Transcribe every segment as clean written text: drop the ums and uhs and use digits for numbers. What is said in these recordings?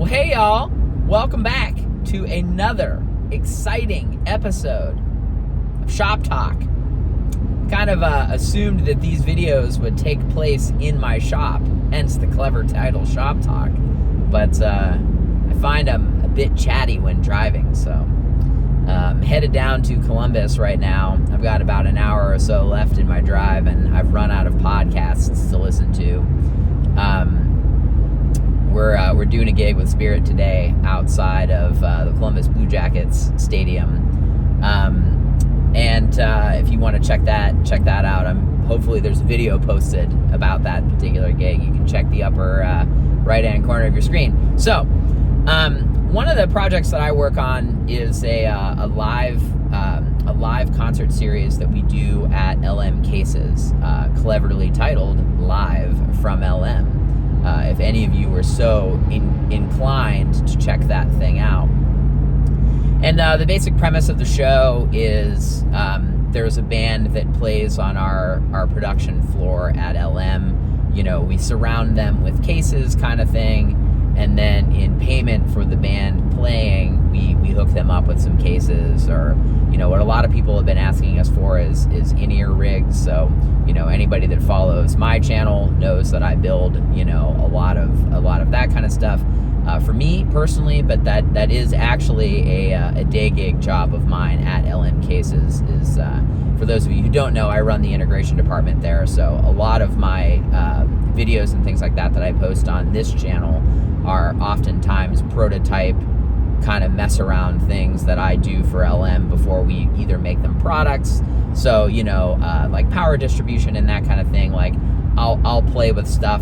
Well, hey y'all, welcome back to another exciting episode of Shop Talk. Kind of assumed that these videos would take place in my shop, hence the clever title Shop Talk. But I find I'm a bit chatty when driving, so I'm headed down to Columbus right now. I've got about an hour or so left in my drive, and I've run out of podcasts to listen to. We're doing a gig with Spirit today outside of the Columbus Blue Jackets stadium, and if you want to check that out. Hopefully there's a video posted about that particular gig. You can check the upper right-hand corner of your screen. So, one of the projects that I work on is a live concert series that we do at LM Cases, cleverly titled Live from LM. If any of you were so inclined to check that thing out. And the basic premise of the show is there's a band that plays on our production floor at LM. You know, we surround them with cases kind of thing, and then in payment for the band playing, we hook them up with some cases, or, you know, what a lot of people have been asking us for is in-ear rigs. So, you know, anybody that follows my channel knows that I build, you know, a lot of that kind of stuff for me personally, but that is actually a day gig job of mine at LM Cases. Is for those of you who don't know, I run the integration department there, so a lot of my videos and things like that I post on this channel are oftentimes prototype kind of mess around things that I do for LM before we either make them products. So, you know, like power distribution and that kind of thing. Like I'll play with stuff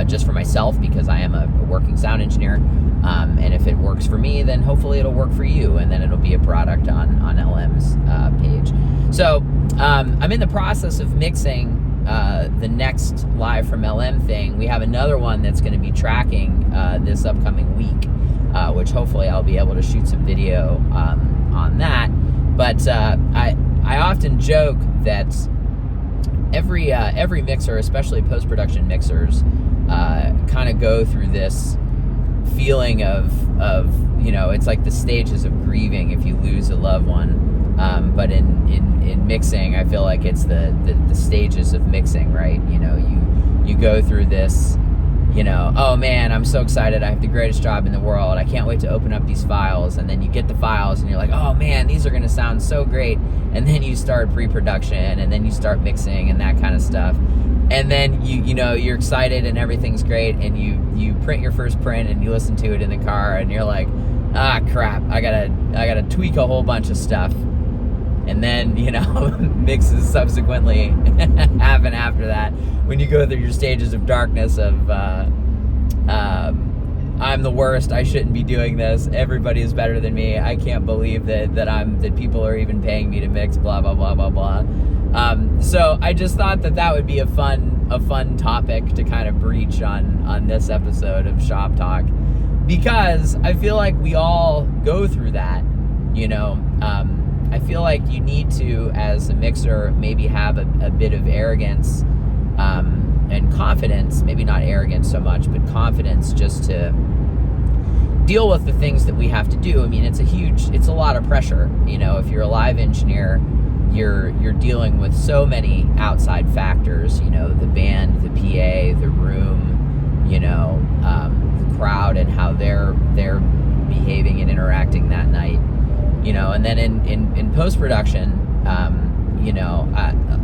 just for myself because I am a working sound engineer. And if it works for me, then hopefully it'll work for you, and then it'll be a product on LM's page. So I'm in the process of mixing the next Live from LM thing. We have another one that's going to be tracking this upcoming week, which hopefully I'll be able to shoot some video on that. But I often joke that every mixer, especially post-production mixers, kind of go through this feeling of you know, it's like the stages of grieving if you lose a loved one. But in mixing, I feel like it's the stages of mixing, right? You know, you go through this, you know, oh man, I'm so excited, I have the greatest job in the world, I can't wait to open up these files. And then you get the files and you're like, oh man, these are gonna sound so great. And then you start pre-production, and then you start mixing and that kind of stuff. And then you know, you're excited and everything's great, and you print your first print and you listen to it in the car, and you're like, ah crap, I gotta tweak a whole bunch of stuff. And then, you know, mixes subsequently happen after that, when you go through your stages of darkness of I'm the worst, I shouldn't be doing this, everybody is better than me, I can't believe that people are even paying me to mix, blah blah blah blah blah. So I just thought that would be a fun topic to kind of breach on this episode of Shop Talk, because I feel like we all go through that, you know. I feel like you need to, as a mixer, maybe have a bit of arrogance and confidence, maybe not arrogance so much, but confidence, just to deal with the things that we have to do. I mean, it's a lot of pressure. You know, if you're a live engineer, you're dealing with so many outside factors, you know, the band, the PA, the room, you know, the crowd and how they're behaving and interacting that night. You know, and then in post-production, you know,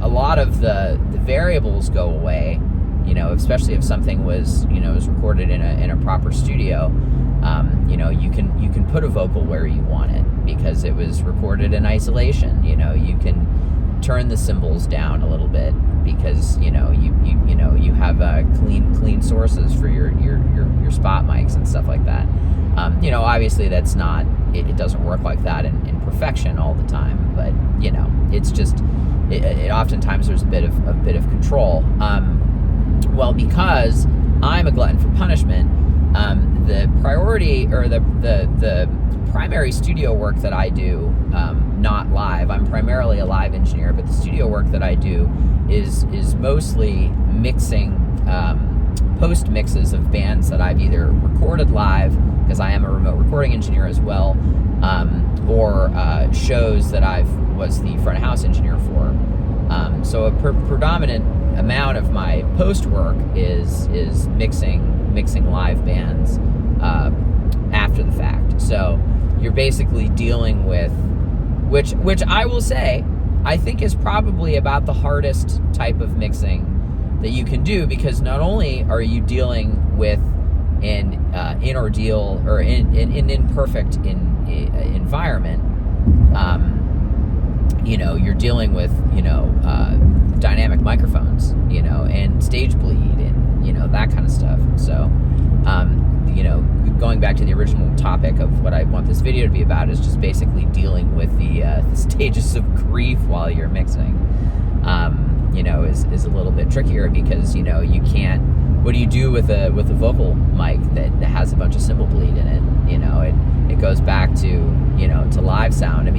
a lot of the variables go away, you know, especially if something was recorded in a proper studio. You know, you can put a vocal where you want it because it was recorded in isolation. You know, you can turn the cymbals down a little bit because, you know, you have clean sources for your spot mics and stuff like that. You know, obviously that's not, it doesn't work like that in perfection all the time, but, you know, it's just, it oftentimes there's a bit of control. Well, because I'm a glutton for punishment, the priority, or the primary studio work that I do, not live, I'm primarily a live engineer, but the studio work that I do is mostly mixing post mixes of bands that I've either recorded live recording engineer as well, or shows that I was the front of house engineer for. So a predominant amount of my post work is mixing live bands after the fact. So you're basically dealing with, which I will say, I think is probably about the hardest type of mixing that you can do, because not only are you dealing with an inordeal or an imperfect environment, you're dealing with dynamic microphones, and stage bleed, and that kind of stuff. So going back to the original topic of what I want this video to be about, is just basically dealing with the stages of grief while you're mixing. Is a little bit trickier, because you can't. What do you do with a vocal mic that has a bunch of cymbal bleed in it? It goes back to live sound.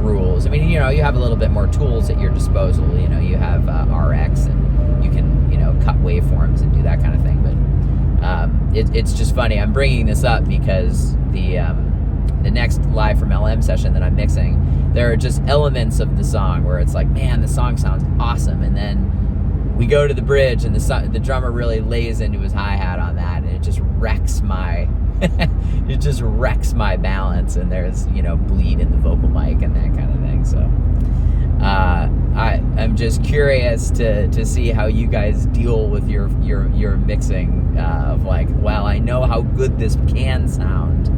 Rules. You have a little bit more tools at your disposal. You have RX, and you can cut waveforms and do that kind of thing. But it's just funny. I'm bringing this up because the next live from LM session that I'm mixing, there are just elements of the song where it's like, man, the song sounds awesome, and then we go to the bridge, and the drummer really lays into his hi-hat on that, and it just wrecks my balance, and there's bleed in the vocal mic and that kind of thing. So I'm just curious to see how you guys deal with your mixing of like, well, I know how good this can sound,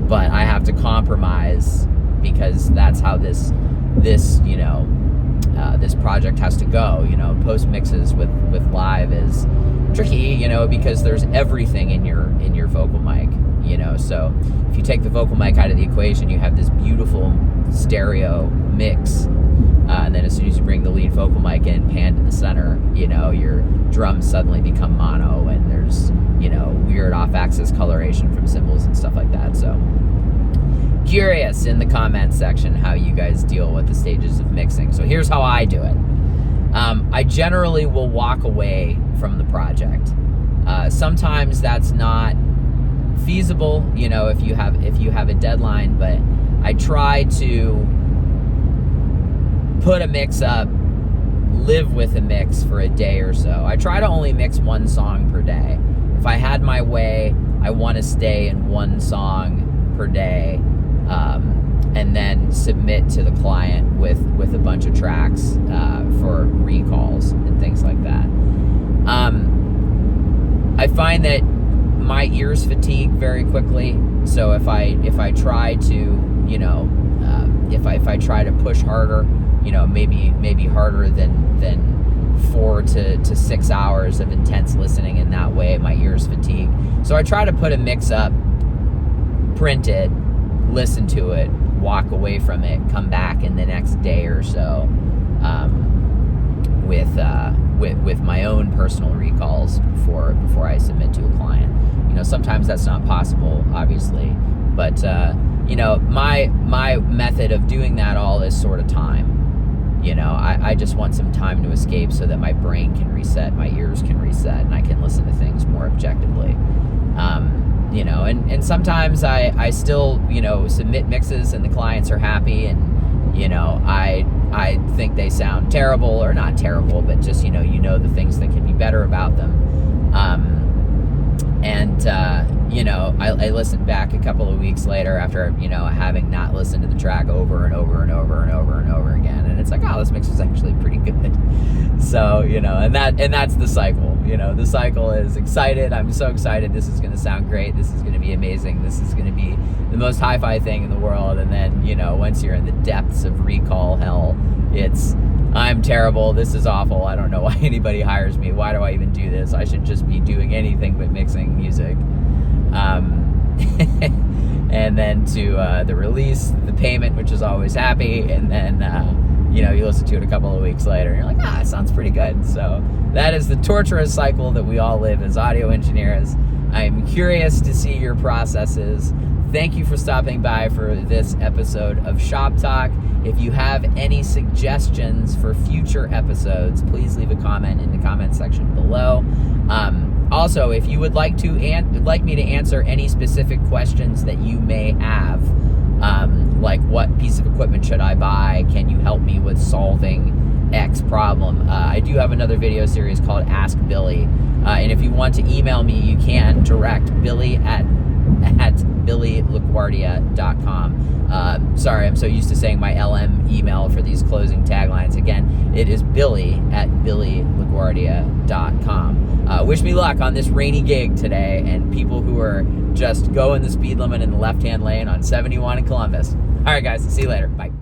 but I have to compromise, because that's how this project has to go. Post mixes with live is tricky, because there's everything in your vocal mic. So if you take the vocal mic out of the equation, you have this beautiful stereo mix, and then as soon as you bring the lead vocal mic in, panned in the center, your drums suddenly become mono, and there's weird off-axis coloration from cymbals and stuff like that. So curious in the comments section how you guys deal with the stages of mixing. So here's how I do it. I generally will walk away from the project. Sometimes that's not feasible, if you have a deadline, but I try to put a mix up, live with a mix for a day or so. I try to only mix one song per day. If I had my way, I want to stay in one song per day, and then submit to the client with a bunch of tracks for recalls and things like that. I find that my ears fatigue very quickly, so if I try to if I try to push harder, maybe harder than 4 to 6 hours of intense listening in that way, my ears fatigue. So I try to put a mix up, print it, listen to it, walk away from it, come back in the next day or so with my own personal recalls before I submit to a client. Sometimes that's not possible, obviously, but my method of doing that all is sort of time. I just want some time to escape so that my brain can reset, my ears can reset, and I can listen to things more objectively. And sometimes I still, submit mixes and the clients are happy, and, I think they sound terrible, or not terrible, but just, the things that can be better about them. I listened back a couple of weeks later after, having not listened to the track over and over and over and over and over again. And it's like, oh, this mix was actually pretty good. So, and that's the cycle. The cycle is excited. I'm so excited. This is going to sound great. This is going to be amazing. This is going to be the most hi-fi thing in the world. And then, once you're in the depths of recall hell, it's, I'm terrible. This is awful. I don't know why anybody hires me. Why do I even do this? I should just be doing anything but mixing music. And then to the release, the payment, which is always happy, and then you listen to it a couple of weeks later, and you're like, it sounds pretty good. So that is the torturous cycle that we all live as audio engineers. I'm curious to see your processes. Thank you for stopping by for this episode of Shop Talk. If you have any suggestions for future episodes, please leave a comment in the comment section below. Also, if you would like me to answer any specific questions that you may have, like what piece of equipment should I buy? Can you help me with solving X problem? I do have another video series called Ask Billy. And if you want to email me, you can direct Billy at billylaguardia.com. Sorry, I'm so used to saying my LM email for these closing taglines. Again, it is Billy at billylaguardia.com. Wish me luck on this rainy gig today, and people who are just going the speed limit in the left-hand lane on 71 in Columbus. All right, guys, see you later. Bye.